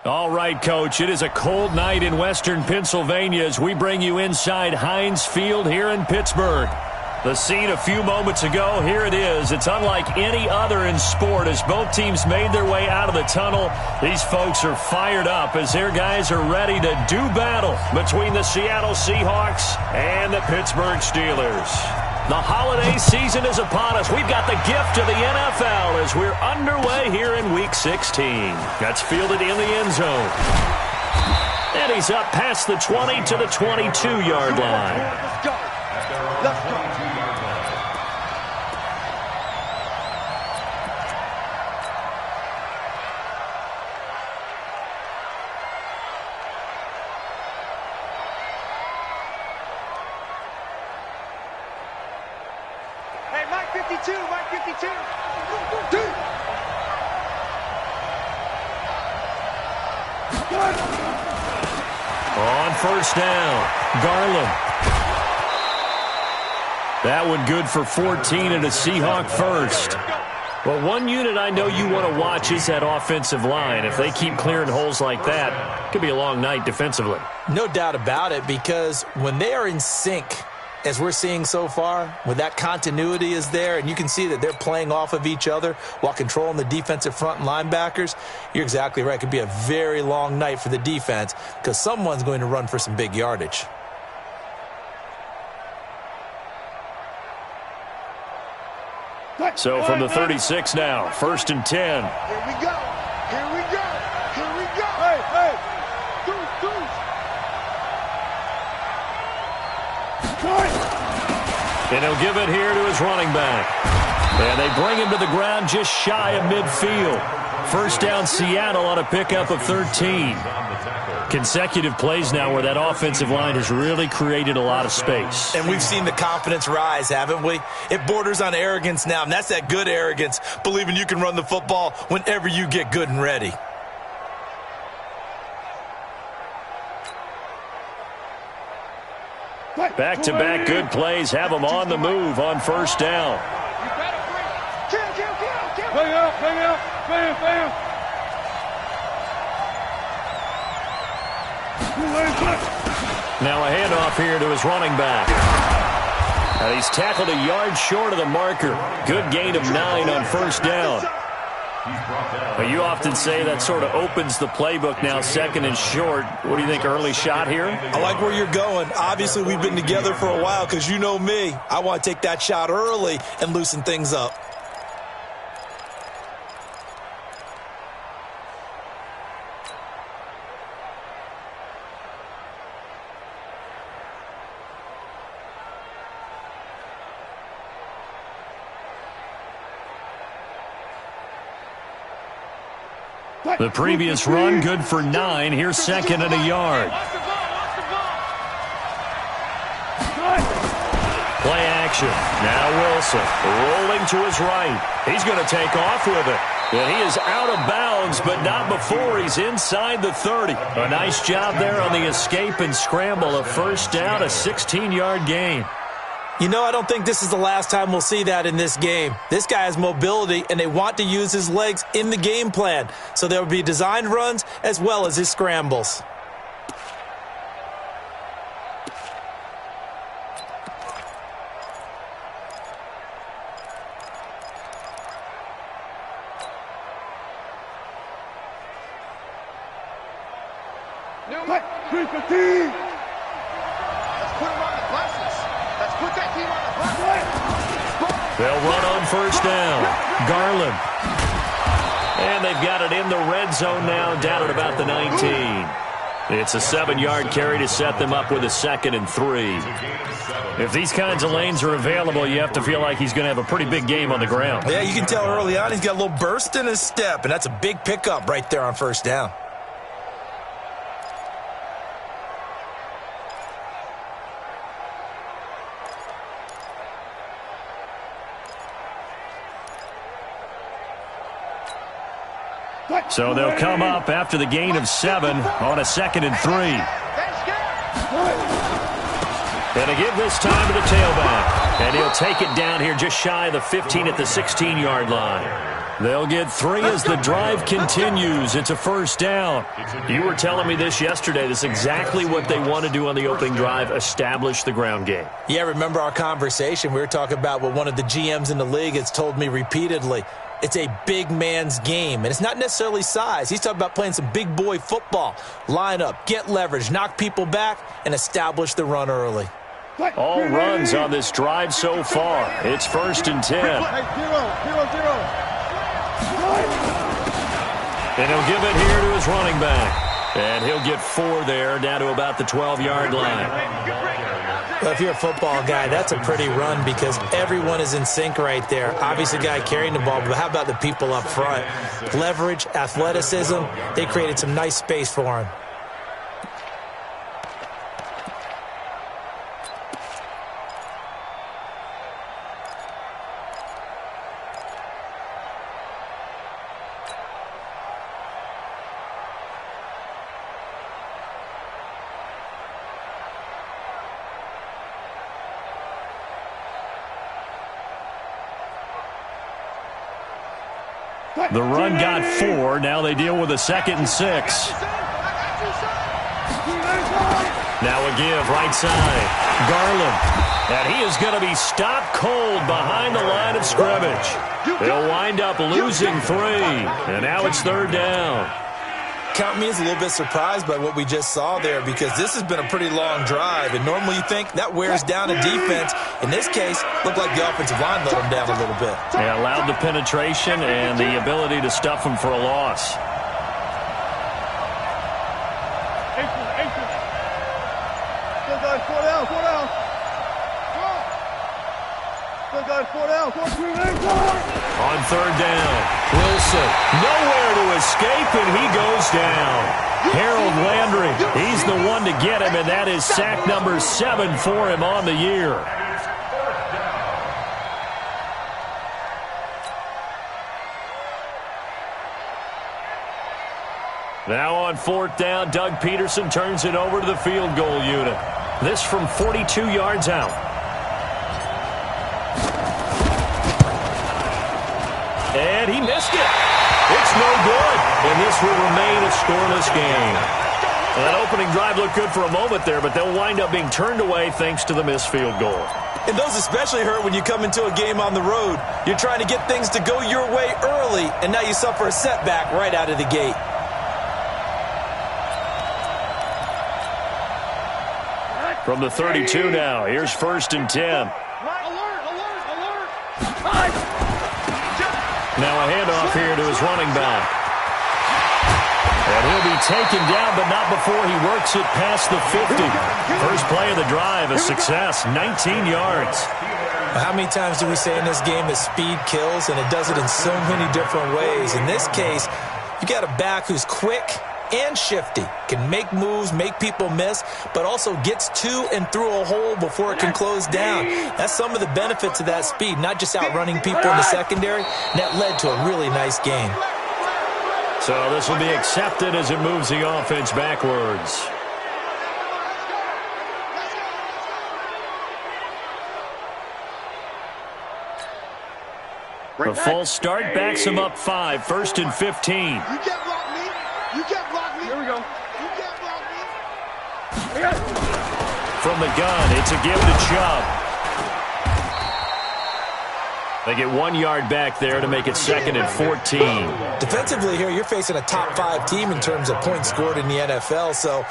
All right, Coach, it is a cold night in western Pennsylvania as we bring you inside Heinz Field here in Pittsburgh. The scene a few moments ago, here it is. It's unlike any other in sport as both teams made their way out of the tunnel. These folks are fired up as their guys are ready to do battle between the Seattle Seahawks and the Pittsburgh Steelers. The holiday season is upon us. We've got the gift of the NFL as we're underway here in Week 16. That's fielded in the end zone. And he's up past the 20 to the 22-yard line. Let's go. Let's go. Mike 52, Mike 52. On first down, Garland. That one good for 14 and a Seahawk first. Well, one unit I know you want to watch is that offensive line. If they keep clearing holes like that, it could be a long night defensively. No doubt about it, because when they are in sync, as we're seeing so far, when that continuity is there and you can see that they're playing off of each other while controlling the defensive front and linebackers, you're exactly right. It could be a very long night for the defense because someone's going to run for some big yardage. So from the 36 now, first and 10. Here we go. Here we go. Here we go. Hey, hey. And he'll give it here to his running back. And they bring him to the ground just shy of midfield. First down Seattle on a pickup of 13. Consecutive plays now where that offensive line has really created a lot of space. And we've seen the confidence rise, haven't we? It borders on arrogance now, and that's that good arrogance, believing you can run the football whenever you get good and ready. Back-to-back good plays have them on the move on first down. Bang out, bang out, bam, bam. Now a handoff here to his running back. And he's tackled a yard short of the marker. Good gain of 9 on first down. But you often say that sort of opens the playbook now, second and short. What do you think, early shot here? I like where you're going. Obviously, we've been together for a while because you know me. I want to take that shot early and loosen things up. The previous run, good for 9. Here's second and a yard. Play action. Now Wilson rolling to his right. He's going to take off with it. And he is out of bounds, but not before he's inside the 30. A nice job there on the escape and scramble. A first down, a 16-yard gain. You know, I don't think this is the last time we'll see that in this game. This guy has mobility, and they want to use his legs in the game plan. So there will be designed runs as well as his scrambles. Let's put him on the buses. Let's put that team on the buses. They'll run on first down. Garland. And they've got it in the red zone now, down at about the 19. It's a 7-yard carry to set them up with a 2nd and 3. If these kinds of lanes are available, you have to feel like he's going to have a pretty big game on the ground. Yeah, you can tell early on he's got a little burst in his step, and that's a big pickup right there on first down. So they'll come up after the gain of 7 on a 2nd and 3. And a give this time to the tailback. And he'll take it down here just shy of the 15 at the 16-yard line. They'll get 3 as the drive continues. It's a first down. You were telling me this yesterday. This is exactly what they want to do on the opening drive, establish the ground game. Yeah, remember our conversation? We were talking about what one of the GMs in the league has told me repeatedly. It's a big man's game, and it's not necessarily size. He's talking about playing some big boy football. Line up, get leverage, knock people back, and establish the run early. All runs on this drive so far. It's 1st and 10. And he'll give it here to his running back. And he'll get 4 there, down to about the 12-yard line. Well, if you're a football guy, that's a pretty run because everyone is in sync right there. Obviously, the guy carrying the ball, but how about the people up front? Leverage, athleticism, they created some nice space for him. The run got 4. Now they deal with a 2nd and 6. Now a give, right side. Garland. And he is going to be stopped cold behind the line of scrimmage. They'll wind up losing 3. And now it's 3rd down. Count me as a little bit surprised by what we just saw there because this has been a pretty long drive, and normally you think that wears down a defense. In this case, looked like the offensive line let them down a little bit. They allowed the penetration and the ability to stuff them for a loss. On 3rd down, Wilson nowhere to escape, and he goes down. Harold Landry, he's the one to get him, and that is sack number 7 for him on the year. Now on 4th down, Doug Peterson turns it over to the field goal unit. This from 42 yards out. And he missed it. It's no good. And this will remain a scoreless game. Well, that opening drive looked good for a moment there, but they'll wind up being turned away thanks to the missed field goal. And those especially hurt when you come into a game on the road. You're trying to get things to go your way early, and now you suffer a setback right out of the gate. From the 32 now, here's 1st and 10. Now a handoff here to his running back. And he'll be taken down, but not before he works it past the 50. First play of the drive, a success, 19 yards. How many times do we say in this game that speed kills, and it does it in so many different ways? In this case, you got a back who's quick and shifty, can make moves, make people miss, but also gets to and through a hole before it can close down. That's some of the benefits of that speed, not just outrunning people in the secondary. And that led to a really nice game. So this will be accepted as it moves the offense backwards. The false start backs him up 5, 1st and 15. You can't block me. You can't block me. Here we go. You can't block me. From the gun, it's a give to Chubb. They get 1 yard back there to make it 2nd and 14. Defensively here, you're facing a top 5 team in terms of points scored in the NFL. So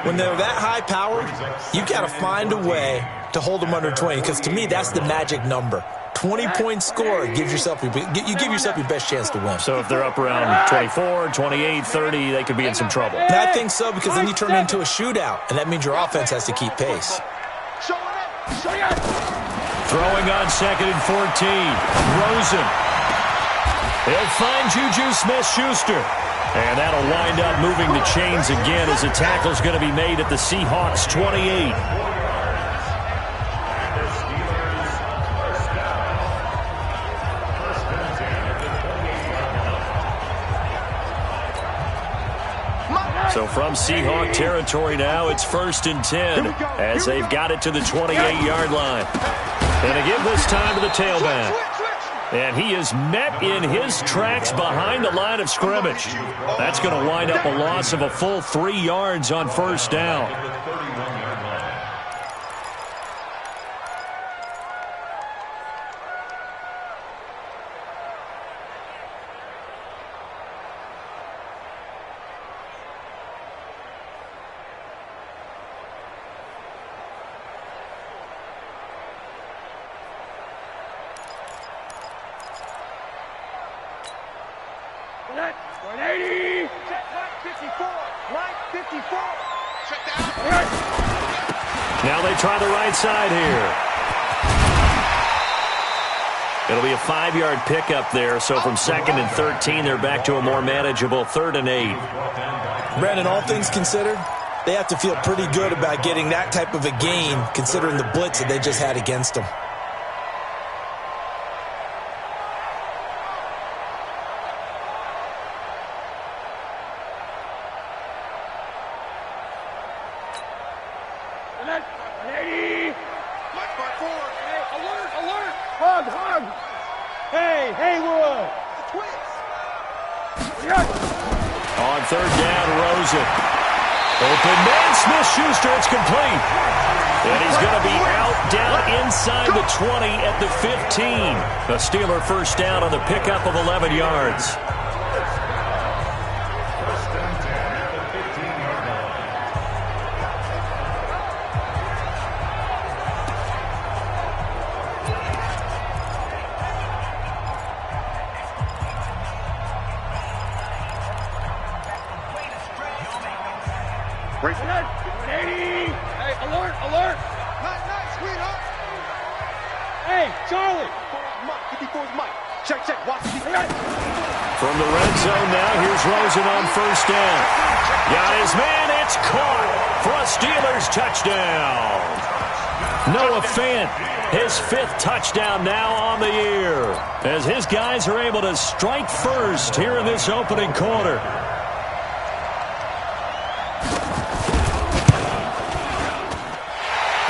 when they're that high powered, you got to find a way to hold them under 20. Because to me, that's the magic number. 20-point score gives yourself you give yourself your best chance to win. So if they're up around 24, 28, 30, they could be in some trouble. And I think so, because then you turn it into a shootout, and that means your offense has to keep pace. Throwing on 2nd and 14. Rosen. He'll find Juju Smith-Schuster. And that'll wind up moving the chains again as the tackle's going to be made at the Seahawks 28. So from Seahawk territory now, it's 1st and 10 as they've got it to the 28-yard line. And again this time to the tailback. And he is met in his tracks behind the line of scrimmage. That's going to wind up a loss of a full 3 yards on first down. Now they try the right side here. It'll be a 5-yard pickup there, so from 2nd and 13, they're back to a more manageable 3rd and 8. Brandon, all things considered, they have to feel pretty good about getting that type of a gain, considering the blitz that they just had against them. On 3rd down, Rosen. Open man, Smith-Schuster, it's complete. And he's going to be out down inside the 20 at the 15. A Steeler first down on the pickup of 11 yards. From the red zone now, here's Rosen on first down. Got his man, it's caught for a Steelers touchdown. Noah Fant, his 5th touchdown now on the year, as his guys are able to strike first here in this opening quarter.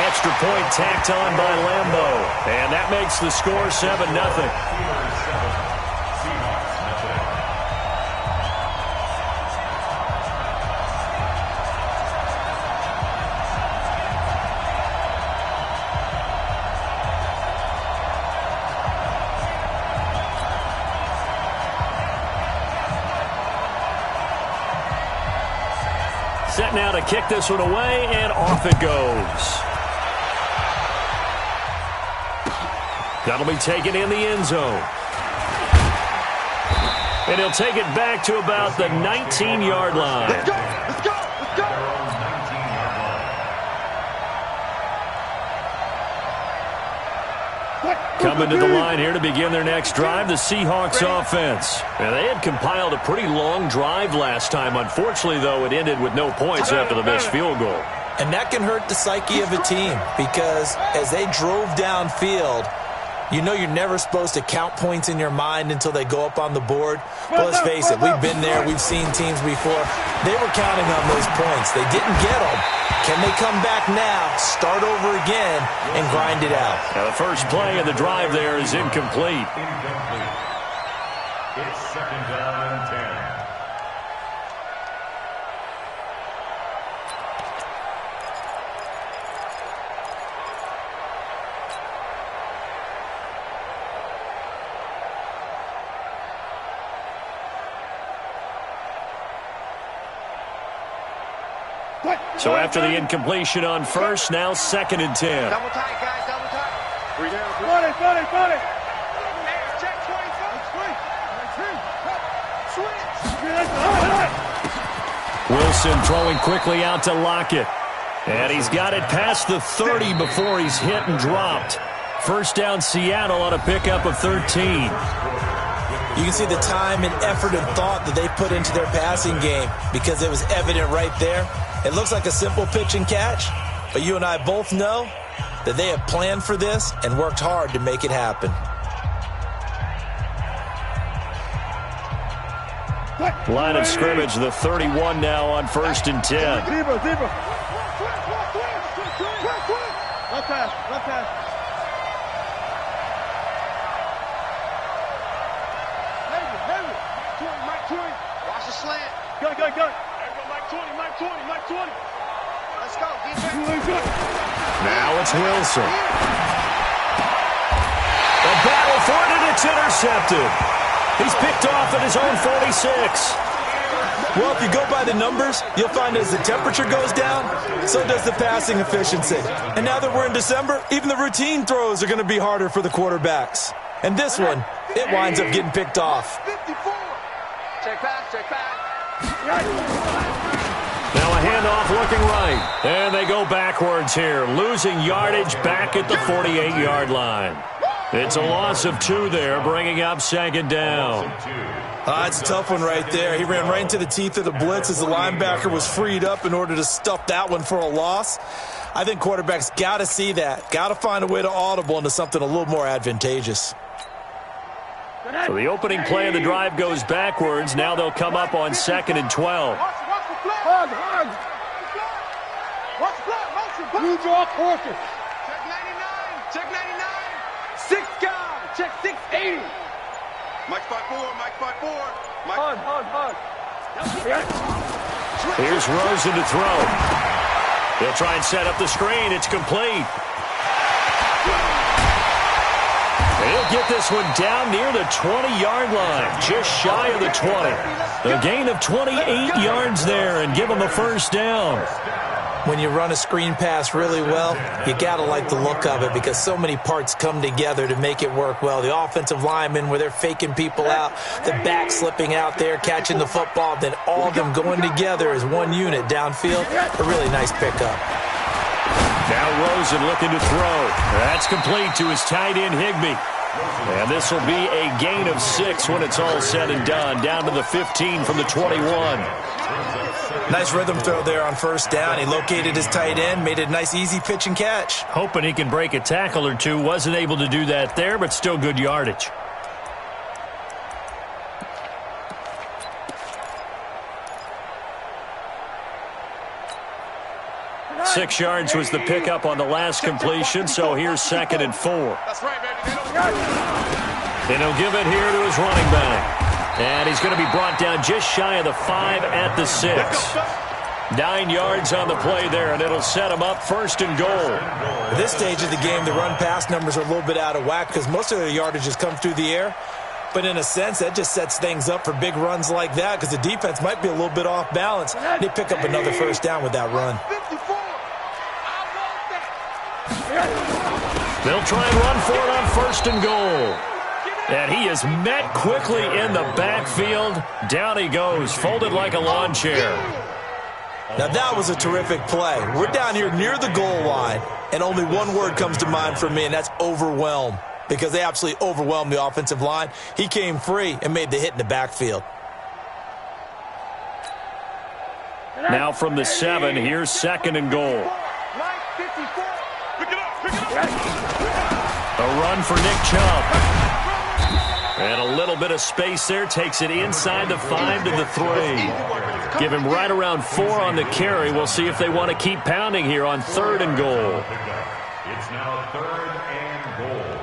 Extra point tacked on by Lambeau, and that makes the score 7-0. Set now to kick this one away, and off it goes. That'll be taken in the end zone. And he'll take it back to about the 19-yard line. Let's go! Let's go! Let's go! Coming to the line here to begin their next drive, the Seahawks offense. And they had compiled a pretty long drive last time. Unfortunately, though, it ended with no points after the missed field goal. And that can hurt the psyche of a team, because as they drove downfield, you know you're never supposed to count points in your mind until they go up on the board. But let's face it, we've been there. We've seen teams before. They were counting on those points. They didn't get them. Can they come back now, start over again, and grind it out? Now the first play of the drive there is incomplete. It's 2nd down and 10. So after the incompletion on first, now 2nd and 10. Double tight, guys, double tight. 3 down. Got it. Check 25. Wilson throwing quickly out to Lockett. And he's got it past the 30 before he's hit and dropped. First down, Seattle on a pickup of 13. You can see the time and effort and thought that they put into their passing game, because it was evident right there. It looks like a simple pitch and catch, but you and I both know that they have planned for this and worked hard to make it happen. Line of scrimmage, the 31 now on 1st and 10. Left pass. 20, Mike 20. Let's go. Defense. Now it's Wilson. The battle for it, and it's intercepted. He's picked off at his own 46. Well, if you go by the numbers, you'll find as the temperature goes down, so does the passing efficiency. And now that we're in December, even the routine throws are going to be harder for the quarterbacks. And this one, it winds up getting picked off. 54. Check back, check back. Now a handoff looking right. And they go backwards here, losing yardage back at the 48-yard line. It's a loss of 2 there, bringing up second down. It's a tough one right there. He ran right into the teeth of the blitz as the linebacker was freed up in order to stuff that one for a loss. I think quarterbacks got to see that. Got to find a way to audible into something a little more advantageous. So the opening play of the drive goes backwards. Now they'll come up on 2nd and 12. Watch the flag. Hug. Watch the flag. Motion. Blue draw quarter. Check 99. Check 99. 6 guy. Check 680. Mike 5-4. Mike 5-4. Mike. Hug. Here's Rosen to throw. He'll try and set up the screen. It's complete. He'll get this one down near the 20-yard line, just shy of the 20. A gain of 28 yards there and give him a first down. When you run a screen pass really well, you got to like the look of it because so many parts come together to make it work well. The offensive linemen where they're faking people out, the back slipping out there, catching the football, then all of them going together as one unit downfield. A really nice pickup. Now Rosen looking to throw. That's complete to his tight end, Higbee. And this will be a gain of 6 when it's all said and done, down to the 15 from the 21. Nice rhythm throw there on first down. He located his tight end, made it a nice, easy pitch and catch. Hoping he can break a tackle or two. Wasn't able to do that there, but still good yardage. Six yards was the pickup on the last completion, so here's 2nd and 4. That's right, baby. And he'll give it here to his running back. And he's going to be brought down just shy of the 5 at the 6. 9 yards on the play there, and it'll set him up 1st and goal. At this stage of the game, the run-pass numbers are a little bit out of whack because most of their yardage has come through the air. But in a sense, that just sets things up for big runs like that because the defense might be a little bit off balance. They pick up another first down with that run. 54. They'll try and run for it on 1st and goal. And he is met quickly in the backfield. Down he goes, folded like a lawn chair. Now that was a terrific play. We're down here near the goal line, and only one word comes to mind for me, and that's overwhelm. Because they absolutely overwhelmed the offensive line. He came free and made the hit in the backfield. Now from the 7, here's 2nd and goal. A run for Nick Chubb. And a little bit of space there. Takes it inside the 5 to the 3. Give him right around 4 on the carry. We'll see if they want to keep pounding here on 3rd and goal. It's now 3rd and goal.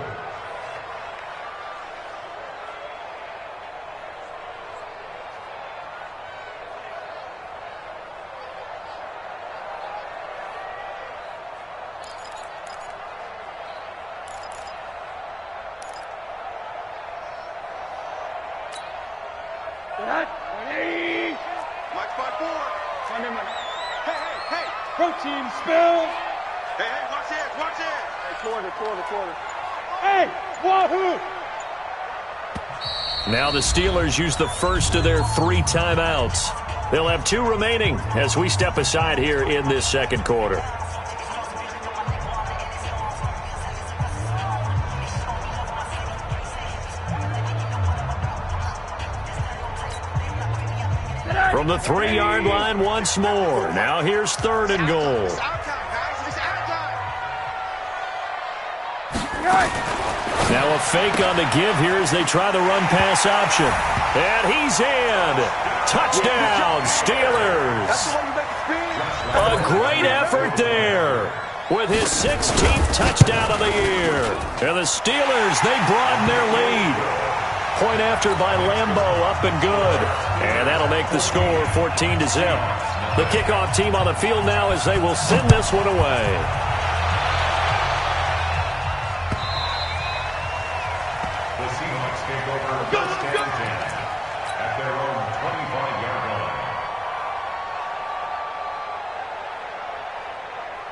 Mike 5-4. Hey. Protein spill. Hey, watch it. Hey, quarter. Hey, wahoo! Now the Steelers use the first of their 3 timeouts. They'll have 2 remaining as we step aside here in this 2nd quarter. From the 3-yard line once more. Now here's 3rd and goal. It's our time, guys. It's our time. Now a fake on the give here as they try the run-pass option. And he's in. Touchdown, Steelers. A great effort there with his 16th touchdown of the year. And the Steelers, they broaden their lead. Point after by Lambeau, up and good. And that'll make the score 14-0. The kickoff team on the field now as they will send this one away. The Seahawks take over first and 10 at their own 25-yard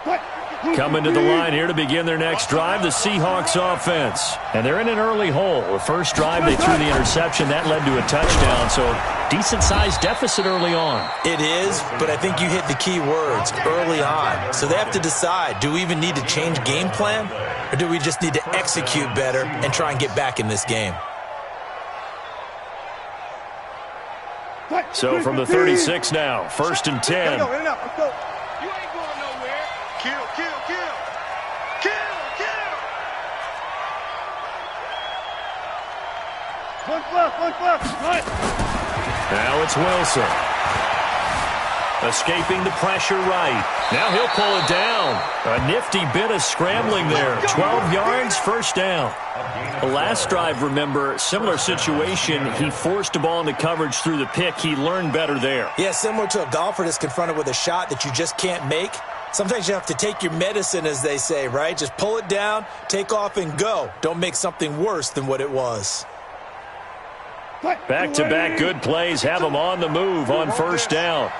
line. Coming to the line here to begin their next drive, the Seahawks offense. And they're in an early hole. The first drive, they threw the interception. That led to a touchdown, so decent-sized deficit early on. It is, but I think you hit the key words, early on. So they have to decide, do we even need to change game plan, or do we just need to execute better and try and get back in this game? So from the 36 now, first and 10. You ain't going nowhere. Kill, kill, kill. Kill, kill. One left. Right. Now it's Wilson. Escaping the pressure right. Now he'll pull it down. A nifty bit of scrambling there. 12 yards, first down. The last drive, remember, similar situation. He forced a ball into coverage through the pick. He learned better there. Yeah, similar to a golfer that's confronted with a shot that you just can't make. Sometimes you have to take your medicine, as they say, right? Just pull it down, take off, and go. Don't make something worse than what it was. Back-to-back good plays have him on the move on first down.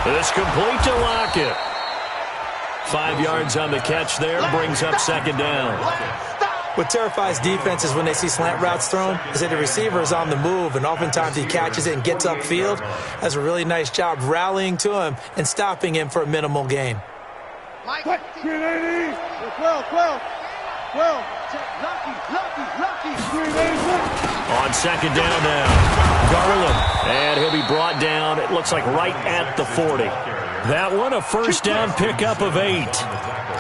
It's complete to Lockett. 5 yards on the catch there, brings up second down. What terrifies defenses when they see slant routes thrown is that the receiver is on the move, and oftentimes he catches it and gets upfield. Does a really nice job rallying to him and stopping him for a minimal gain. Mike, 380. 12. Lucky. On second down now, Garland. And he'll be brought down, it looks like right at the 40. That one, a first down pickup of 8.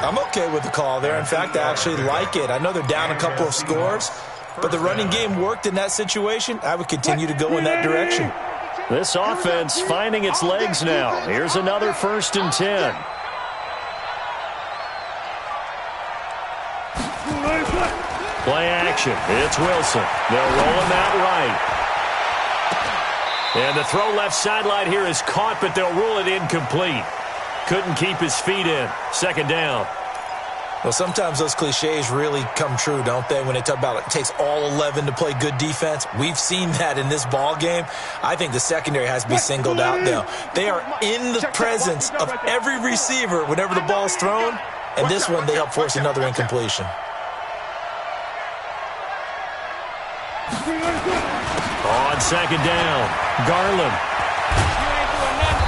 I'm okay with the call there. In fact, I actually like it. I know they're down a couple of scores, but the running game worked in that situation. I would continue to go in that direction. This offense finding its legs now. Here's another first and 10. Play action. It's Wilson. They'll roll him out right. And the throw left sideline here is caught, but they'll rule it incomplete. Couldn't keep his feet in. Second down. Well, sometimes those cliches really come true, don't they? When they talk about it takes all 11 to play good defense. We've seen that in this ball game. I think the secondary has to be singled out now. They are in the presence of every receiver whenever the ball's thrown, and this one they help force another incompletion. On second down, Garland.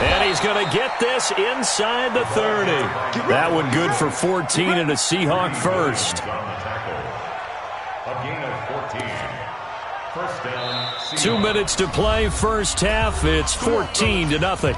And he's going to get this inside the 30. That one good for 14 and a Seahawk first. A gain of 14. First down, Seahawks. 2 minutes to play, first half. It's 14-0.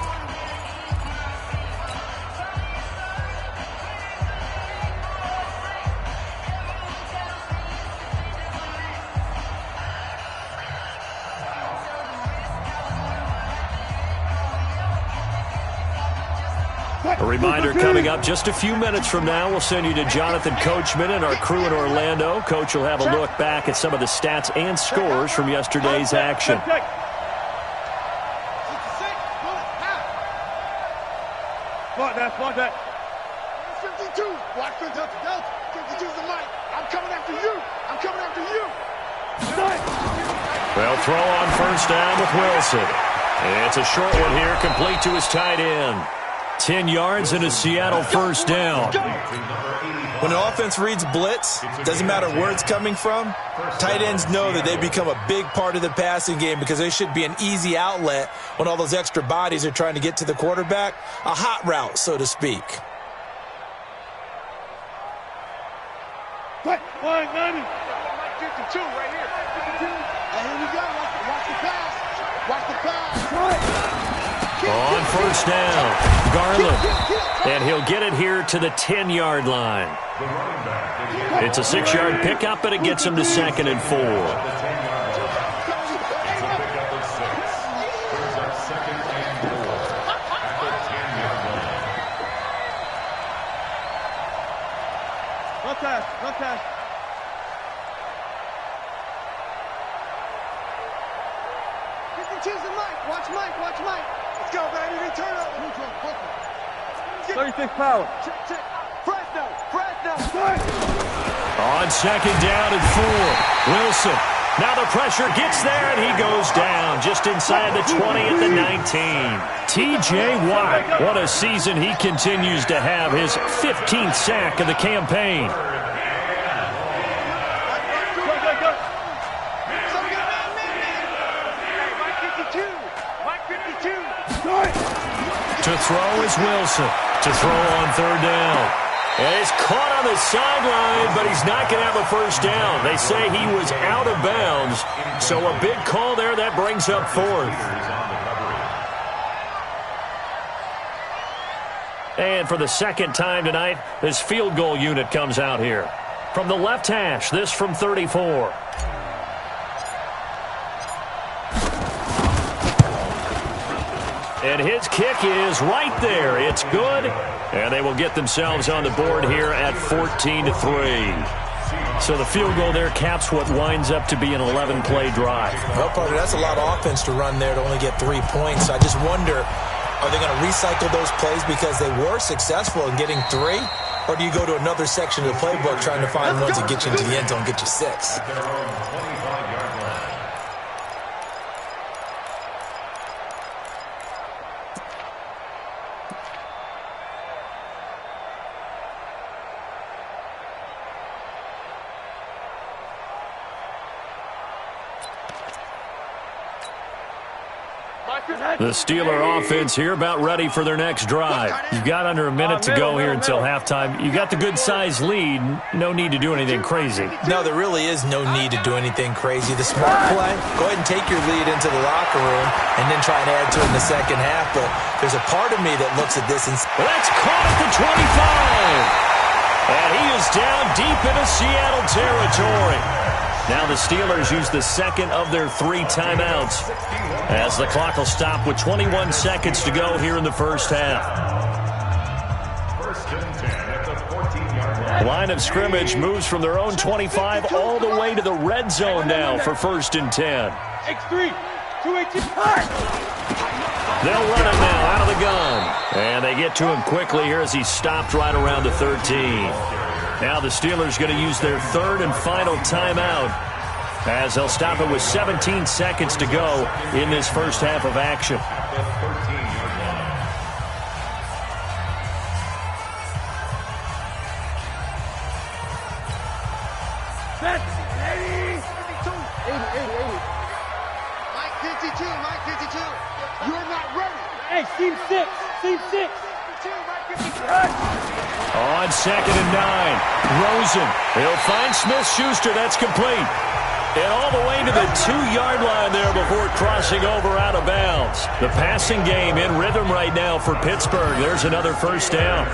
A reminder coming up just a few minutes from now, we'll send you to Jonathan Coachman and our crew in Orlando. Coach will have a look back at some of the stats and scores from yesterday's action. Block that. 52. Watch the Delta. 52's the mic. I'm coming after you. Well, throw on first down with Wilson. And it's a short one here, complete to his tight end. 10 yards and a Seattle first down. When an offense reads blitz, doesn't matter where it's coming from, tight ends know that they become a big part of the passing game because they should be an easy outlet when all those extra bodies are trying to get to the quarterback. A hot route, so to speak. Flag 90. 52 right here. 52. And here we go. Watch the pass. On first down, Garland. And he'll get it here to the 10-yard line. It's a 6-yard pickup, but it gets him to second and 4. No pass. choosing Mike. Watch Mike. Watch Mike. Let's go, baby. They turn over. 36 power. Check. Fresno. On second down and 4. Wilson. Now the pressure gets there, and he goes down just inside the 20 at the 19. T.J. Watt, what a season he continues to have, his 15th sack of the campaign. To throw is Wilson. To throw on third down. And he's caught on the sideline, but he's not going to have a first down. They say he was out of bounds, so a big call there that brings up 4th. And for the second time tonight, this field goal unit comes out here. From the left hash, this from 34. And his kick is right there. It's good. And they will get themselves on the board here at 14-3. So the field goal there caps what winds up to be an 11-play drive. Well, Parker, that's a lot of offense to run there to only get 3 points. I just wonder, are they going to recycle those plays because they were successful in getting 3? Or do you go to another section of the playbook trying to find ones that get you into the end zone and get you 6? The Steeler offense here about ready for their next drive. You've got under a minute to go here until halftime. You got the good-sized lead. No need to do anything crazy. No, there really is no need to do anything crazy. The smart play, go ahead and take your lead into the locker room and then try and add to it in the second half. But there's a part of me that looks at this and well, that's caught at the 25. And he is down deep into Seattle territory. Now the Steelers use the second of their 3 timeouts as the clock will stop with 21 seconds to go here in the first half. The line of scrimmage moves from their own 25 all the way to the red zone now for 1st and 10. X3, 218. They'll run it now out of the gun. And they get to him quickly here as he stopped right around the 13. Now the Steelers going to use their 3rd and final timeout as they'll stop it with 17 seconds to go in this first half of action. Set. 80. Mike 52. You're not ready. Hey, seam 6. Seam 6. On 2nd and 9, Rosen. He'll find Smith-Schuster. That's complete. And all the way to the 2-yard line there before crossing over out of bounds. The passing game in rhythm right now for Pittsburgh. There's another first down.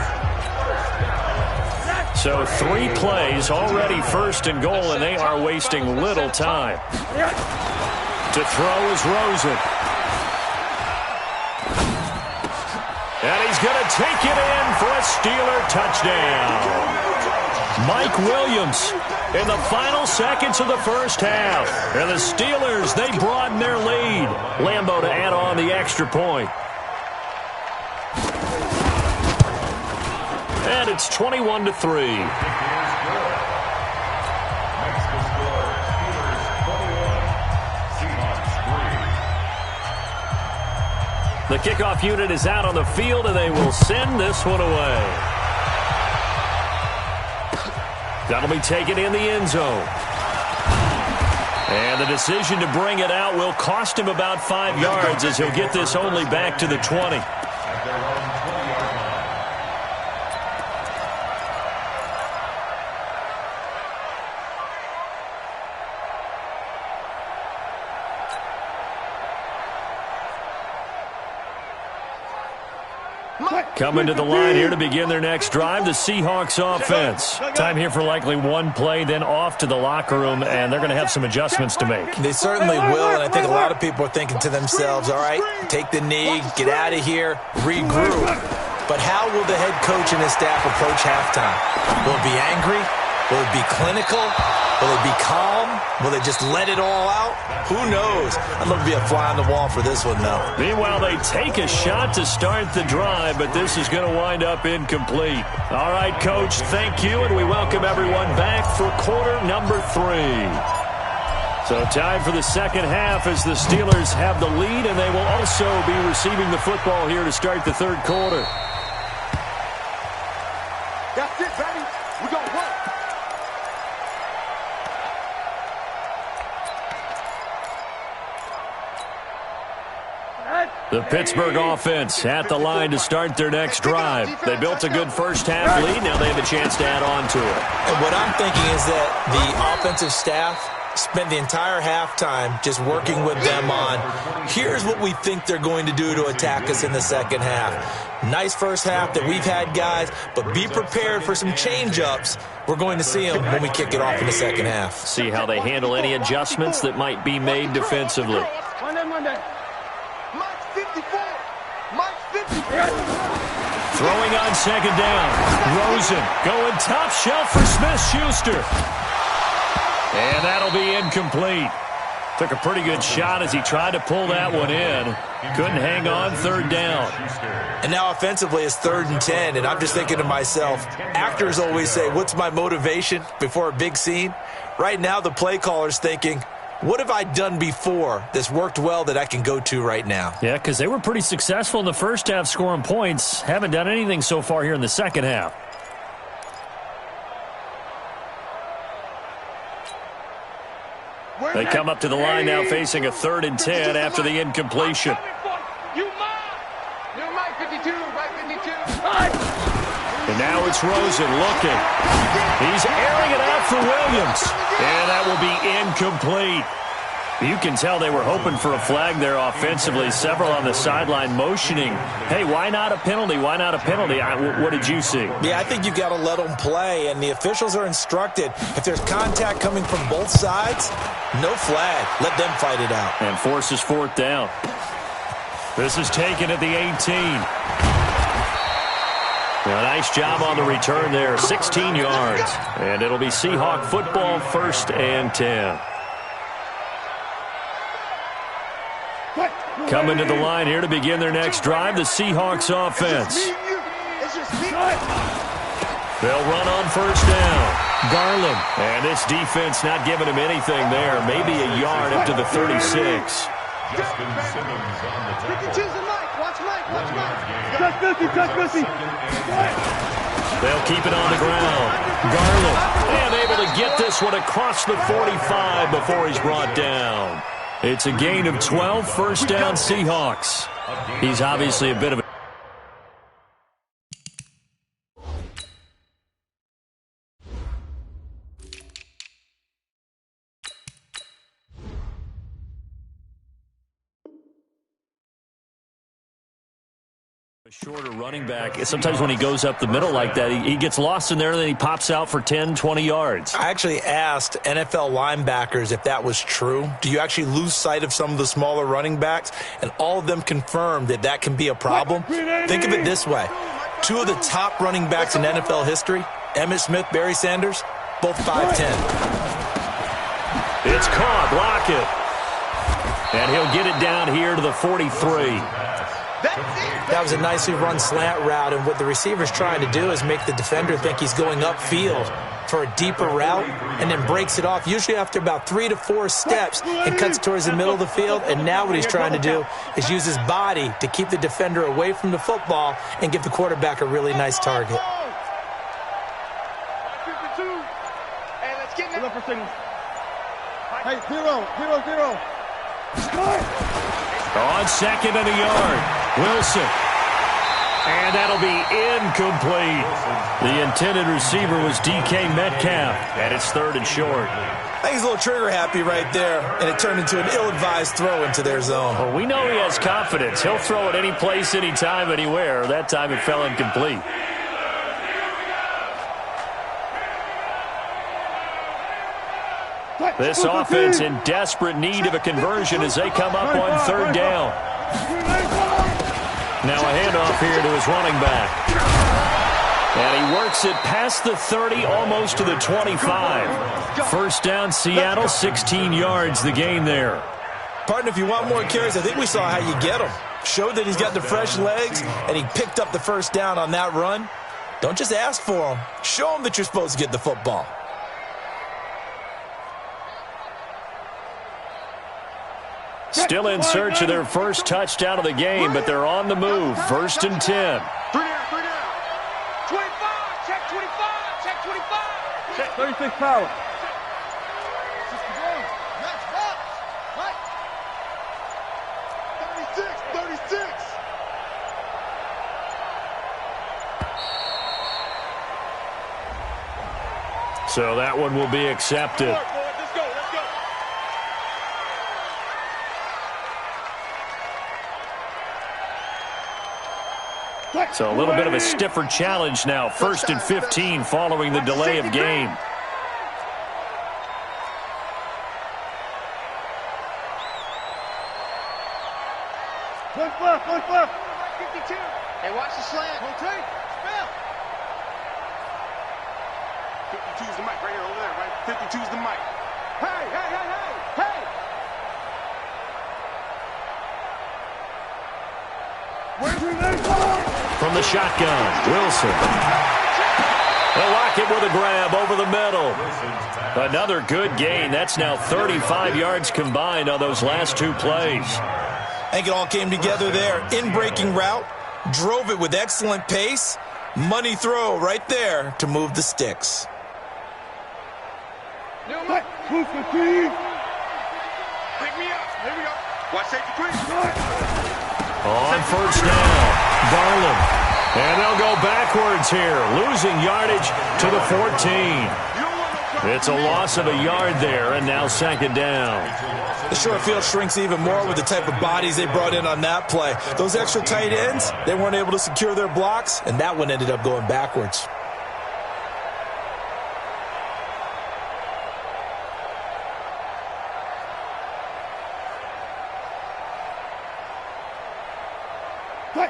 So 3 plays, already 1st and goal, and they are wasting little time. To throw is Rosen. And he's going to take it in for a Steeler touchdown. Mike Williams in the final seconds of the first half. And the Steelers, they broaden their lead. Lambeau to add on the extra point. And it's 21-3. The kickoff unit is out on the field, and they will send this one away. That'll be taken in the end zone. And the decision to bring it out will cost him about 5 yards as he'll get this only back to the 20. Coming to the line here to begin their next drive, the Seahawks offense. Time here for likely 1 play, then off to the locker room, and they're going to have some adjustments to make. They certainly will, and I think a lot of people are thinking to themselves, all right, take the knee, get out of here, regroup. But how will the head coach and his staff approach halftime? Will it be angry? Will it be clinical? Will it be calm? Will they just let it all out? Who knows? I'd love to be a fly on the wall for this one, though. Meanwhile, they take a shot to start the drive, but this is going to wind up incomplete. All right, Coach, thank you, and we welcome everyone back for quarter number 3. So time for the second half as the Steelers have the lead, and they will also be receiving the football here to start the third quarter. That's it, baby. We gon' work. The Pittsburgh offense at the line to start their next drive. They built a good first half lead. Now they have a chance to add on to it. And what I'm thinking is that the offensive staff spent the entire halftime just working with them on, here's what we think they're going to do to attack us in the second half. Nice first half that we've had, guys, but be prepared for some change-ups. We're going to see them when we kick it off in the second half. See how they handle any adjustments that might be made defensively. Monday. Mike's 54. Mike's 54. Throwing on second down. Rosen going top shelf for Smith-Schuster. And that'll be incomplete. Took a pretty good shot as he tried to pull that one in. Couldn't hang on, third down. And now offensively it's 3rd and 10, and I'm just thinking to myself, actors always say, what's my motivation before a big scene? Right now the play caller's thinking, what have I done before that's worked well that I can go to right now? Yeah, because they were pretty successful in the first half scoring points. Haven't done anything so far here in the second half. They come up to the line now facing a 3rd and 10 after the incompletion. You Mike 52, Mike 52. And now it's Rosen looking. He's airing it out for Williams. And that will be incomplete. You can tell they were hoping for a flag there offensively. Several on the sideline motioning. Hey, why not a penalty? Why not a penalty? What did you see? Yeah, I think you've got to let them play, and the officials are instructed. If there's contact coming from both sides, no flag. Let them fight it out. And forces 4th down. This is taken at the 18. A nice job on the return there. 16 yards. And it'll be Seahawk football, 1st and 10. Coming to the line here to begin their next drive, the Seahawks offense. They'll run on 1st down. Garland. And this defense not giving him anything there. Maybe a yard up to the 36. They'll keep it on the ground. Garland. And able to get this one across the 45 before he's brought down. It's a gain of 12, 1st down Seahawks. He's obviously a bit of a shorter running back. Sometimes when he goes up the middle like that, he gets lost in there and then he pops out for 10, 20 yards. I actually asked NFL linebackers if that was true. Do you actually lose sight of some of the smaller running backs? And all of them confirmed that that can be a problem. Think of it this way. 2 of the top running backs in NFL history, Emmitt Smith, Barry Sanders, both 5'10". It's caught. Block it. And he'll get it down here to the 43. That was a nicely run slant route, and what the receiver's trying to do is make the defender think he's going upfield for a deeper route and then breaks it off, usually after about 3 to 4 steps, and cuts towards the middle of the field. And now what he's trying to do is use his body to keep the defender away from the football and give the quarterback a really nice target. Hey, 0. On 2nd and a yard. Wilson. And that'll be incomplete. The intended receiver was DK Metcalf. And it's 3rd and short. I think he's a little trigger happy right there, and it turned into an ill-advised throw into their zone. Well, we know he has confidence. He'll throw it any place, anytime, anywhere. That time it fell incomplete. This offense in desperate need of a conversion as they come up on 3rd down. Now a handoff here to his running back. And he works it past the 30, almost to the 25. First down, Seattle, 16 yards the gain there. Partner, if you want more carries, I think we saw how you get them. Showed that he's got the fresh legs, and he picked up the first down on that run. Don't just ask for him. Show him that you're supposed to get the football. Still in search of their first touchdown of the game, but they're on the move. First and 10. 3 down, 3 down. 25, check 25, check 25. Check 36 power. Next box. Right. 36, 36. So that one will be accepted. Let's go, let's go. So a little bit of a stiffer challenge now. First and 15 following the delay of game. One left, one left. 52. Hey, watch the slant. Rotate. Spell. 52 is the mic right here, over there, right? 52 is the mic. Hey, hey, hey, hey, hey. From the shotgun, Wilson. They'll lock it with a grab over the middle. Another good gain. That's now 35 yards combined on those last two plays. I think it all came together there. In-breaking route, drove it with excellent pace. Money throw right there to move the sticks. Pick me up. Here we go. Watch safety quick. On first down, Garland. And they'll go backwards here, losing yardage to the 14. It's a loss of a yard there, and now second down. The short field shrinks even more with the type of bodies they brought in on that play. Those extra tight ends, they weren't able to secure their blocks, and that one ended up going backwards.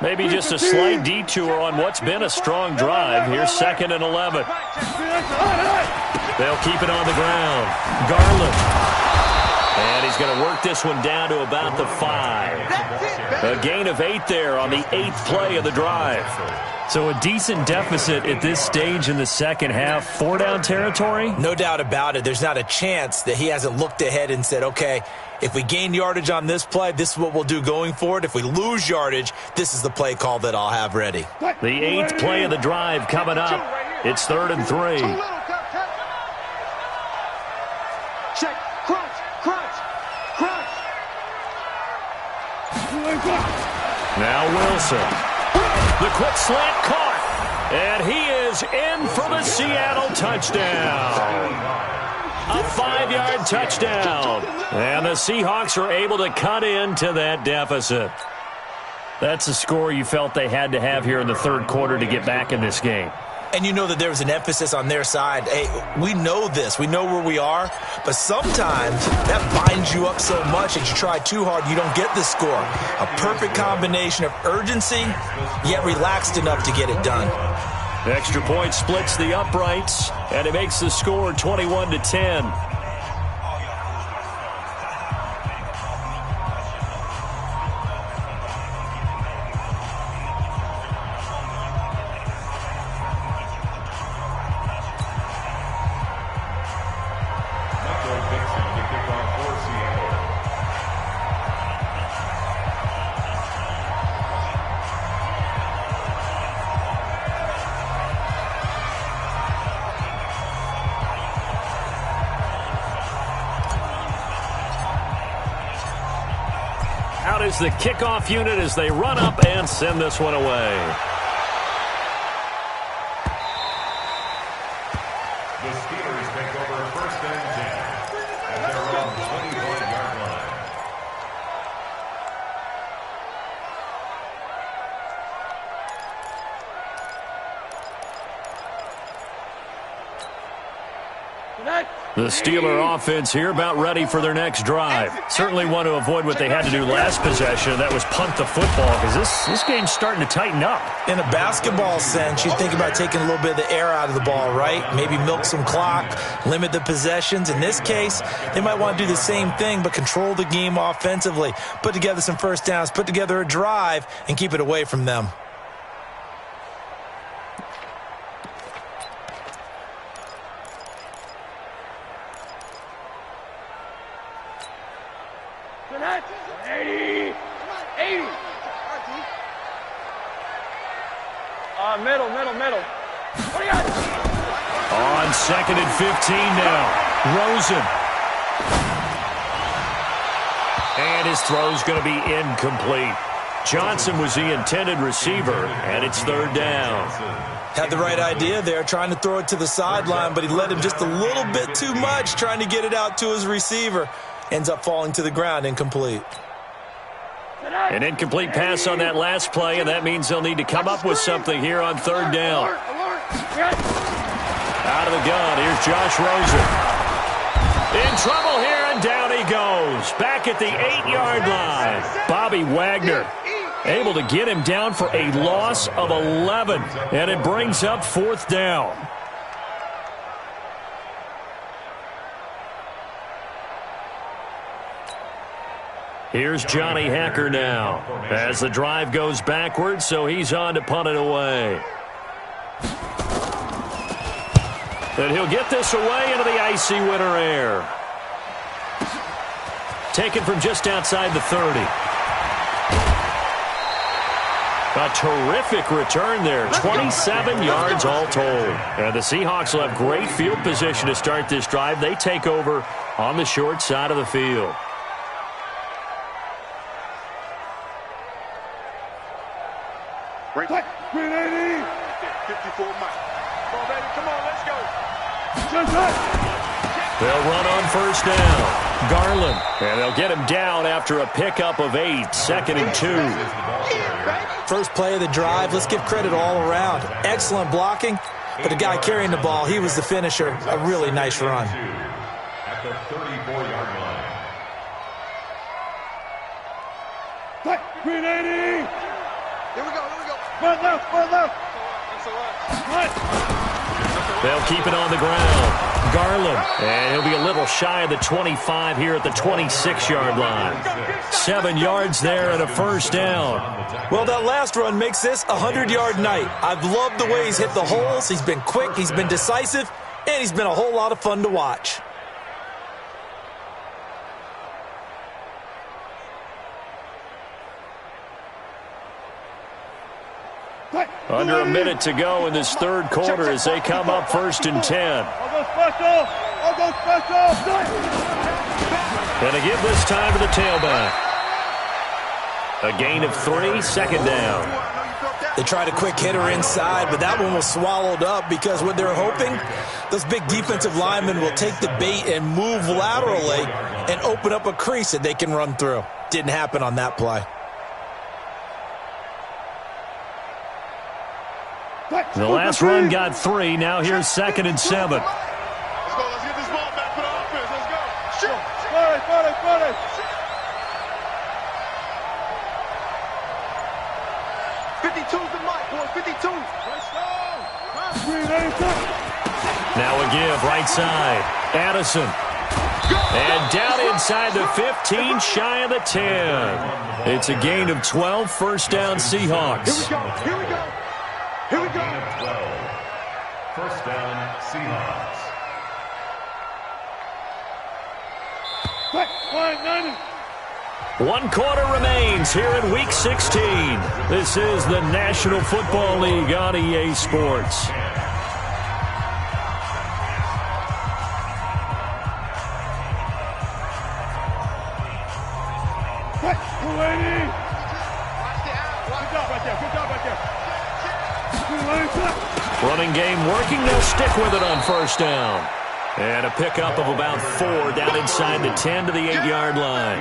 Maybe just a slight detour on what's been a strong drive. Here's second and 11. They'll keep it on the ground. Garland. And he's going to work this one down to about the 5. A gain of 8 there on the 8th play of the drive. So a decent deficit at this stage in the second half. 4-down territory? No doubt about it. There's not a chance that he hasn't looked ahead and said, okay, if we gain yardage on this play, this is what we'll do going forward. If we lose yardage, this is the play call that I'll have ready. The 8th play of the drive coming up. It's 3rd and 3. Check. Crunch. Crunch. Crunch. Now Wilson. The quick slant caught. And he is in for the Seattle touchdown. A 5-yard touchdown. And the Seahawks are able to cut into that deficit. That's a score you felt they had to have here in the third quarter to get back in this game. And you know that there was an emphasis on their side. Hey, we know this. We know where we are. But sometimes that binds you up so much that you try too hard, you don't get the score. A perfect combination of urgency, yet relaxed enough to get it done. Extra point splits the uprights, and it makes the score 21-10. Out is the kickoff unit as they run up and send this one away. The Steelers take over first and 10 at their own 21-yard line. Good night. The Steeler offense here about ready for their next drive. Certainly want to avoid what they had to do last possession. That was punt the football because this game's starting to tighten up. In a basketball sense, you think about taking a little bit of the air out of the ball, right? Maybe milk some clock, limit the possessions. In this case, they might want to do the same thing but control the game offensively. Put together some first downs, put together a drive, and keep it away from them. Middle. What do you got? On 2nd and 15 now. Rosen. And his throw's going to be incomplete. Johnson was the intended receiver, and it's 3rd down. Had the right idea there, trying to throw it to the sideline, but he led him just a little bit too much, trying to get it out to his receiver. Ends up falling to the ground, incomplete. An incomplete pass on that last play, and that means they'll need to come up with something here on 3rd down. Out of the gun, here's Josh Rosen. In trouble here, and down he goes. Back at the 8-yard line. Bobby Wagner able to get him down for a loss of 11, and it brings up 4th down. Here's Johnny Hacker now as the drive goes backwards, so he's on to punt it away. And he'll get this away into the icy winter air. Taken from just outside the 30. A terrific return there. 27 yards all told. And the Seahawks will have great field position to start this drive. They take over on the short side of the field. Green 80. 54 Mike. Come on, baby. Come on, let's go. They'll run on 1st down. Garland. And they'll get him down after a pickup of 8. 2nd and 2. First play of the drive. Let's give credit all around. Excellent blocking. But the guy carrying the ball, he was the finisher. A really nice run. At the 34-yard line. Green 80. Here we go. Front left. They'll keep it on the ground. Garland. And he'll be a little shy of the 25 here at the 26-yard line. 7 yards there and a 1st down. Well, that last run makes this a 100-yard night. I've loved the way he's hit the holes. He's been quick, he's been decisive, and he's been a whole lot of fun to watch. Under a minute to go in this 3rd quarter as they come up 1st and 10. I'll go special. And a give this time to the tailback. A gain of 3, 2nd down. They tried a quick hitter inside, but that one was swallowed up because what they're hoping, those big defensive linemen will take the bait and move laterally and open up a crease that they can run through. Didn't happen on that play. The last run got 3. Now here's 2nd and 7. Let's go. Let's get this ball back for the offense. Let's go. Shoot. 52's the mic, boy. 52. Now a give, right side. Addison. And down inside the 15, shy of the 10. It's a gain of 12, 1st down Seahawks. Here we go. 12. 1st down, Seahawks. One quarter remains here in Week 16. This is the National Football League on EA Sports. Running game working. They'll stick with it on 1st down. And a pickup of about 4 down inside the 10 to the 8-yard line.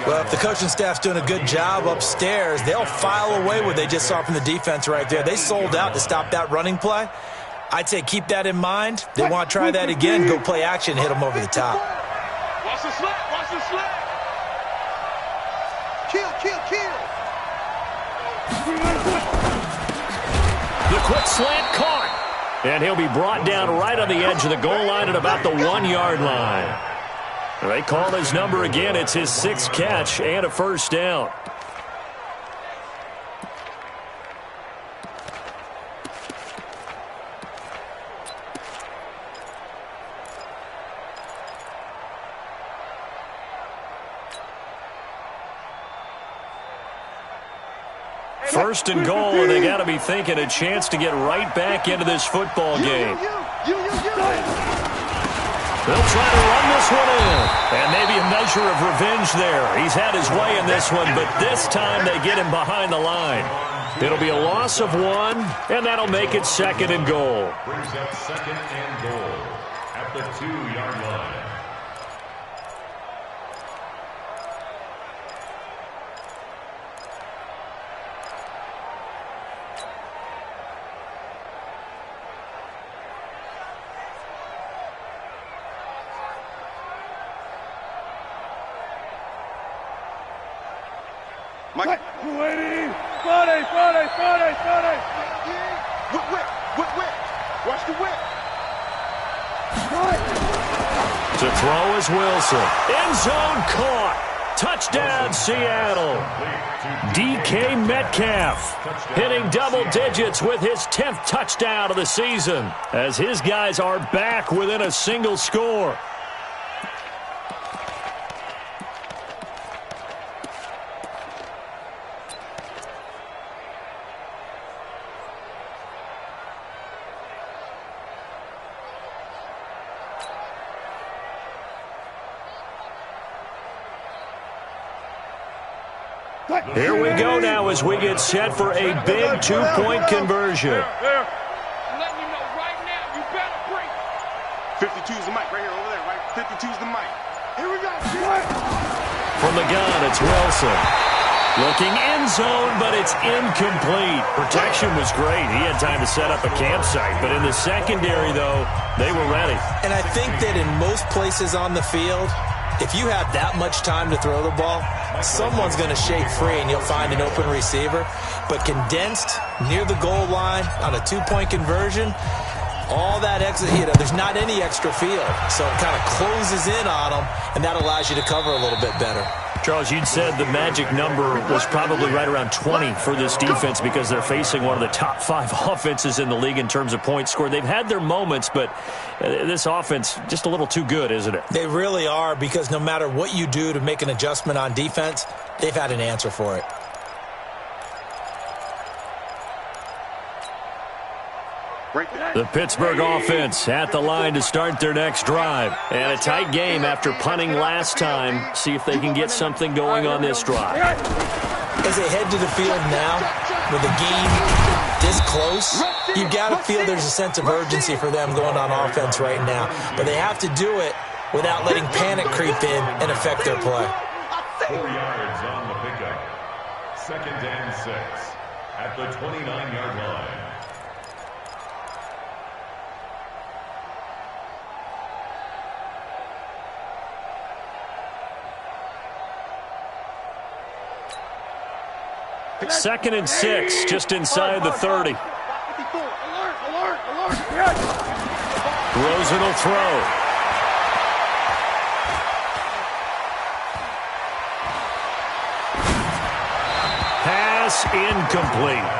Well, if the coaching staff's doing a good job upstairs, they'll file away what they just saw from the defense right there. They sold out to stop that running play. I'd say keep that in mind. They want to try that again. Go play action, hit them over the top. Watch the slap. Watch the slap. Kill. The quick slant caught. And he'll be brought down right on the edge of the goal line at about the 1-yard line. They call his number again. It's his 6th catch and a first down. First and goal, and they got to be thinking a chance to get right back into this football game. They'll try to run this one in, and maybe a measure of revenge there. He's had his way in this one, but this time they get him behind the line. It'll be a loss of 1, and that'll make it 2nd and goal. Brings up 2nd and goal at the 2-yard line. Mike. 280. Friday. Whip. Watch the whip. To throw is Wilson. End zone caught. Touchdown, Seattle. DK Metcalf hitting double digits with his 10th touchdown of the season as his guys are back within a single score. Here we go now as we get set for a big 2-point conversion. I'm letting you know right now, you better break. 52's the mic right here, over there, right? 52's the mic. Here we go. From the gun, it's Wilson. Looking end zone, but it's incomplete. Protection was great. He had time to set up a campsite. But in the secondary, though, they were ready. And I think that in most places on the field, if you have that much time to throw the ball, someone's going to shake free and you'll find an open receiver. But condensed near the goal line on a 2-point conversion, all that extra, there's not any extra field. So it kind of closes in on them, and that allows you to cover a little bit better. Charles, you'd said the magic number was probably right around 20 for this defense because they're facing one of the top 5 offenses in the league in terms of points scored. They've had their moments, but this offense just a little too good, isn't it? They really are, because no matter what you do to make an adjustment on defense, they've had an answer for it. The Pittsburgh offense at the line to start their next drive. And a tight game after punting last time. See if they can get something going on this drive. As they head to the field now, with the game this close, you've got to feel there's a sense of urgency for them going on offense right now. But they have to do it without letting panic creep in and affect their play. 4 yards on the pickup. 2nd and 6 at the 29-yard line. Second and 6, just inside the 30. Alert. Rosen will throw. Pass incomplete.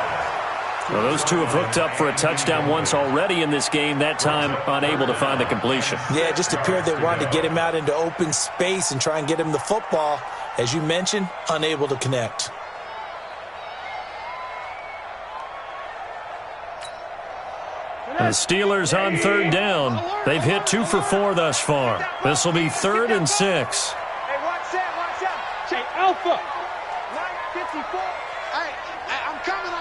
Well, those two have hooked up for a touchdown once already in this game, that time unable to find the completion. Yeah, it just appeared they wanted to get him out into open space and try and get him the football. As you mentioned, unable to connect. The Steelers on 3rd down. They've hit 2 for 4 thus far. This will be 3rd and 6. Hey, watch out. Check Alpha. 954. Hey, I'm coming.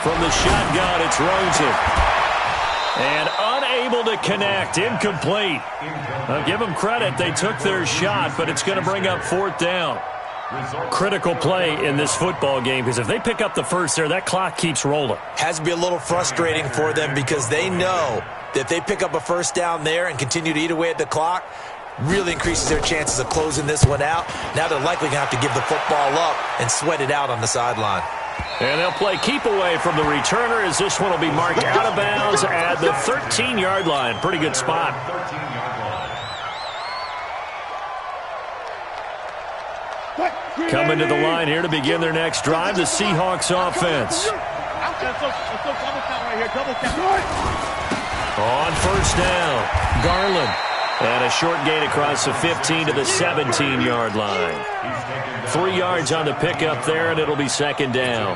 From the shotgun, it's Rosen. And unable to connect. Incomplete. I'll give them credit. They took their shot, but it's going to bring up 4th down. Critical play in this football game, because if they pick up the first there, that clock keeps rolling. Has to be a little frustrating for them because they know that if they pick up a first down there and continue to eat away at the clock, really increases their chances of closing this one out. Now they're likely going to have to give the football up and sweat it out on the sideline. And they'll play keep away from the returner as this one will be marked out of bounds at the 13-yard line. Pretty good spot. Coming to the line here to begin their next drive, the Seahawks offense. On first down, Garland. And a short gain across the 15 to the 17-yard line. 3 yards on the pickup there, and it'll be second down.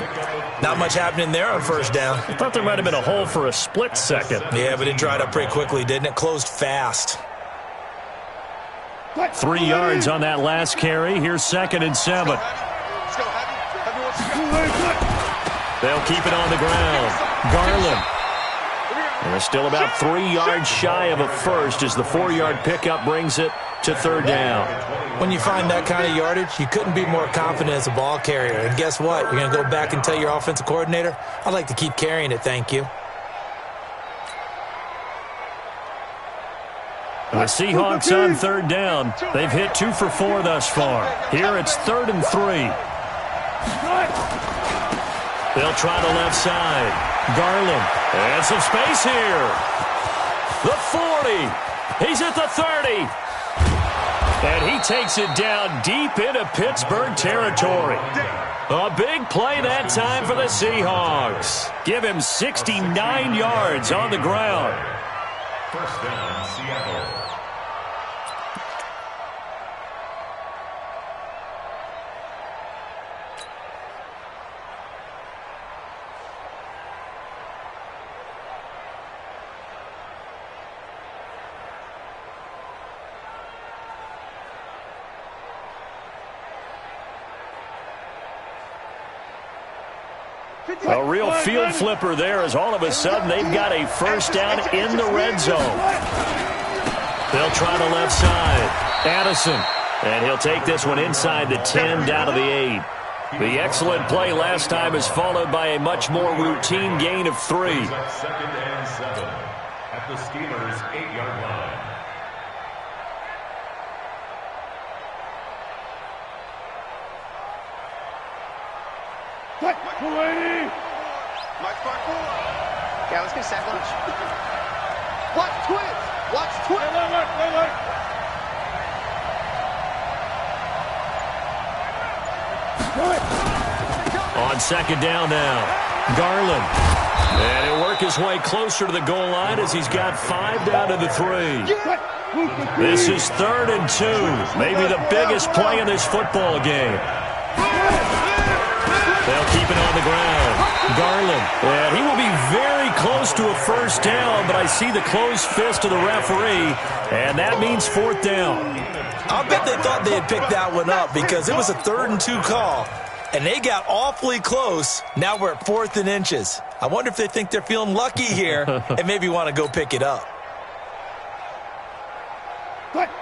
Not much happening there on first down. I thought there might have been a hole for a split second. Yeah, but it dried up pretty quickly, didn't it? Closed fast. 3 yards on that last carry. Here's 2nd and 7. They'll keep it on the ground. Garland. And they're still about 3 yards shy of a first as the 4-yard pickup brings it to third down. When you find that kind of yardage, you couldn't be more confident as a ball carrier. And guess what? You're going to go back and tell your offensive coordinator, I'd like to keep carrying it, thank you. The Seahawks on third down. They've hit 2 for 4 thus far. Here it's 3rd and 3. They'll try the left side. Garland. And some space here. The 40. He's at the 30. And he takes it down deep into Pittsburgh territory. A big play that time for the Seahawks. Give him 69 yards on the ground. First down, Seattle. A real field flipper there as all of a sudden they've got a first down in the red zone. They'll try the left side. Addison. And he'll take this one inside the 10 down to the 8. The excellent play last time is followed by a much more routine gain of 3. 2nd and 7 at the Steelers' 8-yard line. Yeah, let's get sack lunch. Watch twins. Watch twins. On second down now. Garland. And he'll work his way closer to the goal line as he's got 5 down to the 3. This is 3rd and 2. Maybe the biggest play in this football game. They'll keep it on the ground. Garland. And he will be very close to a first down, but I see the closed fist of the referee, and that means 4th down. I'll bet they thought they had picked that one up because it was a 3rd and 2 call, and they got awfully close. Now we're at 4th and inches. I wonder if they think they're feeling lucky here and maybe want to go pick it up.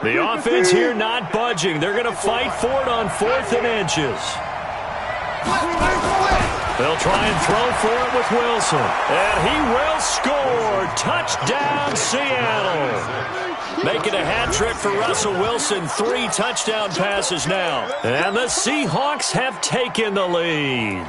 The offense here not budging. They're going to fight for it on 4th and inches. They'll try and throw for it with Wilson. And he will score. Touchdown, Seattle. Making a hat trick for Russell Wilson. 3 touchdown passes now. And the Seahawks have taken the lead.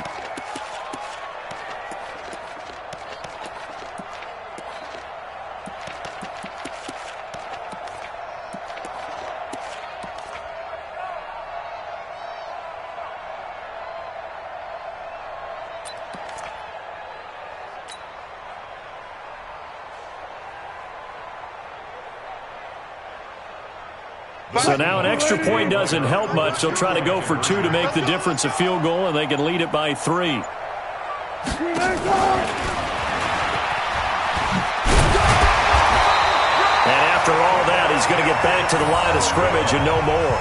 So now an extra point doesn't help much. They'll try to go for 2 to make the difference a field goal, and they can lead it by 3. And after all that, he's going to get back to the line of scrimmage and no more.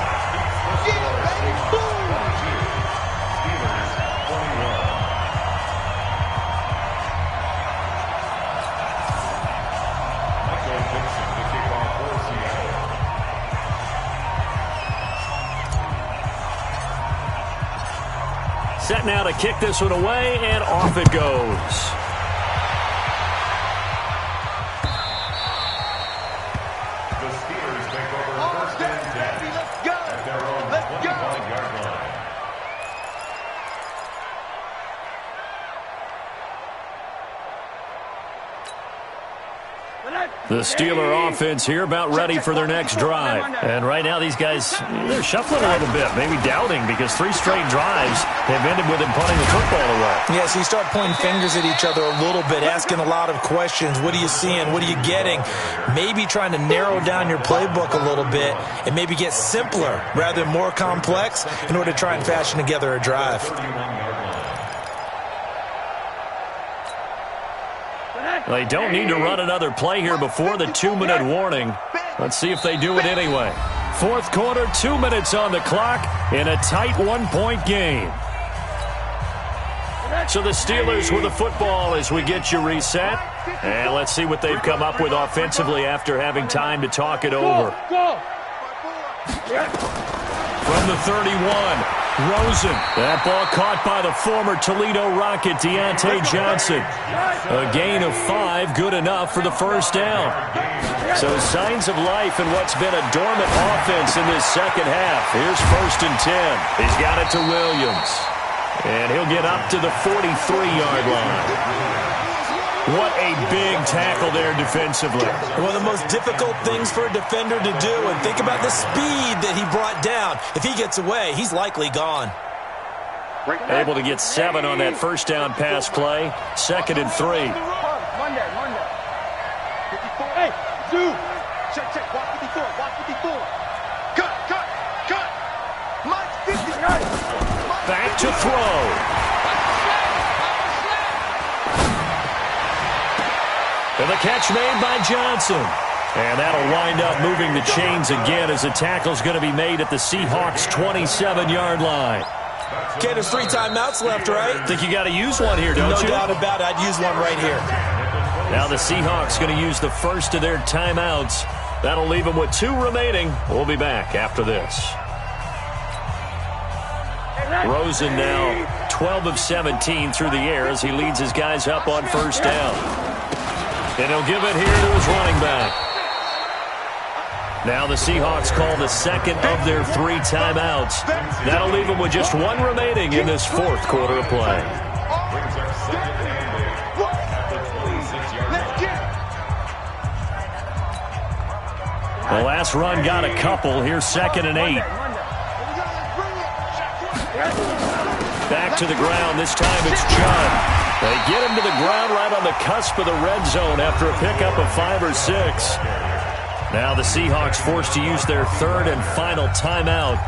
Set now to kick this one away, and off it goes. The Steelers take over first and 10 at their own 25-yard line. The Steeler offense here about ready for their next drive. And right now these guys, they're shuffling a little bit, maybe doubting, because 3 straight drives have ended with them punting the football away. Yeah, so you start pointing fingers at each other a little bit, asking a lot of questions. What are you seeing? What are you getting? Maybe trying to narrow down your playbook a little bit and maybe get simpler rather than more complex in order to try and fashion together a drive. They don't need to run another play here before the 2-minute warning. Let's see if they do it anyway. Fourth quarter, 2 minutes on the clock in a tight 1-point game. So the Steelers with the football as we get you reset. And let's see what they've come up with offensively after having time to talk it over. From the 31. Rosen. That ball caught by the former Toledo Rocket, Deontay Johnson. A gain of 5, good enough for the first down. So signs of life in what's been a dormant offense in this second half. Here's first and 10. He's got it to Williams. And he'll get up to the 43-yard line. What a big tackle there defensively. One of the most difficult things for a defender to do, and think about the speed that he brought down. If he gets away, he's likely gone. Able to get 7 on that first down pass play. Second and 3. Monday. 54. Hey, Zoo. Check. Watch 54. Cut. Mike 50. Back to throw. And the catch made by Johnson. And that'll wind up moving the chains again as the tackle's going to be made at the Seahawks' 27-yard line. Okay, there's 3 timeouts left, right? Think you got to use one here, don't you? No doubt about it. I'd use one right here. Now the Seahawks going to use the first of their timeouts. That'll leave them with 2 remaining. We'll be back after this. Rosen now 12 of 17 through the air as he leads his guys up on first down. And he'll give it here to his running back. Now the Seahawks call the second of their 3 timeouts. That'll leave them with just 1 remaining in this fourth quarter of play. Brings up second and 8 at the 26-yard line. The last run got a couple. Here's second and 8. Back to the ground. This time it's Judd. They get him to the ground right on the cusp of the red zone after a pickup of 5 or 6. Now the Seahawks forced to use their 3rd and final timeout.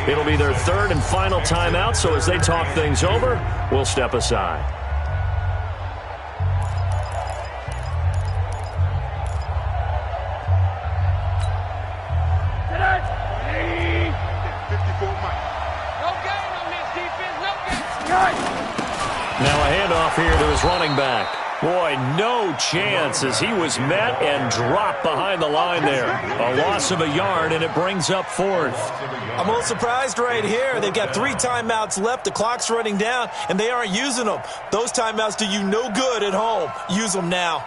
It'll be their 3rd and final timeout, so as they talk things over, we'll step aside. Now a handoff here to his running back. Boy, no chance as he was met and dropped behind the line there. A loss of a yard, and it brings up 4th. I'm a little surprised right here. They've got 3 timeouts left. The clock's running down, and they aren't using them. Those timeouts do you no good at home. Use them now.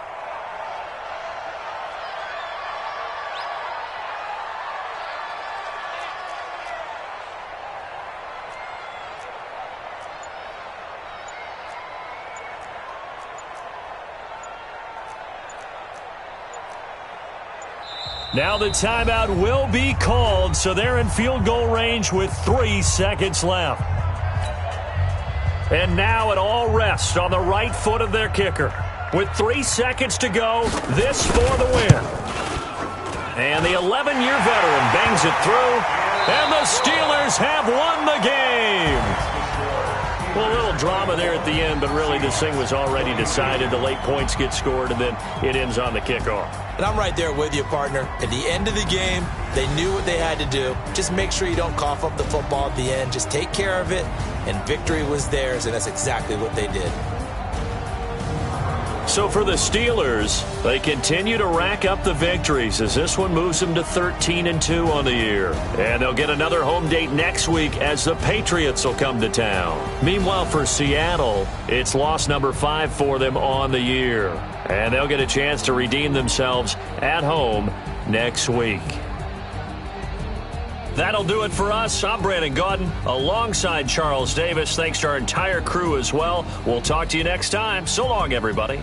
Now the timeout will be called, so they're in field goal range with 3 seconds left. And now it all rests on the right foot of their kicker. With 3 seconds to go, this for the win. And the 11-year veteran bangs it through, and the Steelers have won the game. Well, a little drama there at the end, but really this thing was already decided. The late points get scored, and then it ends on the kickoff. And I'm right there with you, partner. At the end of the game, they knew what they had to do. Just make sure you don't cough up the football at the end. Just take care of it, and victory was theirs, and that's exactly what they did. So for the Steelers, they continue to rack up the victories as this one moves them to 13-2 on the year. And they'll get another home date next week as the Patriots will come to town. Meanwhile, for Seattle, it's loss number 5 for them on the year. And they'll get a chance to redeem themselves at home next week. That'll do it for us. I'm Brandon Gaudin alongside Charles Davis. Thanks to our entire crew as well. We'll talk to you next time. So long, everybody.